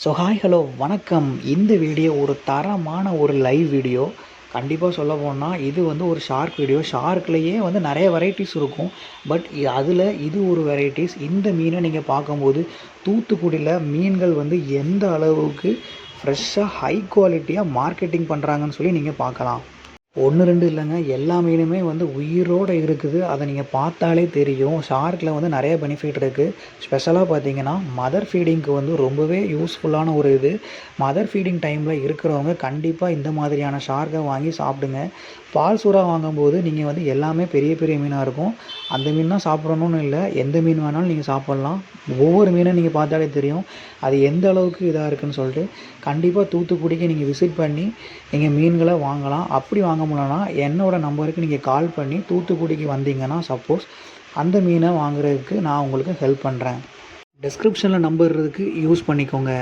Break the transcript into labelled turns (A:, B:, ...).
A: So hi hello வணக்கம். இந்த video ஒரு தரமான ஒரு லைவ் வீடியோ. கண்டிப்பாக சொல்ல போனால் இது வந்து ஒரு ஷார்க் வீடியோ. ஷார்க்லேயே வந்து நிறைய வெரைட்டிஸ் இருக்கும். பட் அதில் இது ஒரு வெரைட்டிஸ். இந்த மீனை நீங்கள் பார்க்கும்போது தூத்துக்குடியில் மீன்கள் வந்து எந்த அளவுக்கு ஃப்ரெஷ்ஷாக ஹை குவாலிட்டியாக மார்க்கெட்டிங் பண்ணுறாங்கன்னு சொல்லி நீங்கள் பார்க்கலாம். 1 2 இல்லைங்க, எல்லா மீனுமே வந்து உயிரோடு இருக்குது. அதை நீங்கள் பார்த்தாலே தெரியும். ஷார்க்கில் வந்து நிறைய பெனிஃபிட் இருக்குது. ஸ்பெஷலாக பார்த்தீங்கன்னா மதர் ஃபீடிங்க்கு வந்து ரொம்பவே யூஸ்ஃபுல்லான ஒரு இது. மதர் ஃபீடிங் டைமில் இருக்கிறவங்க கண்டிப்பாக இந்த மாதிரியான ஷார்க்கை வாங்கி சாப்பிடுங்க. பால் சுறா வாங்கும்போது நீங்கள் வந்து எல்லாமே பெரிய பெரிய மீனாக இருக்கும். அந்த மீன் தான் சாப்பிடணும்னு இல்லை, எந்த மீன் வேணாலும் நீங்கள் சாப்பிட்லாம். ஒவ்வொரு மீனை நீங்கள் பார்த்தாலே தெரியும் அது எந்த அளவுக்கு இதாக இருக்குதுன்னு சொல்லிட்டு. கண்டிப்பாக தூத்துக்குடிக்கு நீங்கள் விசிட் பண்ணி நீங்கள் மீன்களை வாங்கலாம். அப்படி வாங்க முடியலன்னா என்னோடய நம்பருக்கு நீங்கள் கால் பண்ணி தூத்துக்குடிக்கு வந்தீங்கன்னா சப்போஸ் அந்த மீனை வாங்குறதுக்கு நான் உங்களுக்கு ஹெல்ப் பண்ணுறேன். டிஸ்கிரிப்ஷனில் நம்பர் இருக்குது, யூஸ் பண்ணிக்கோங்க.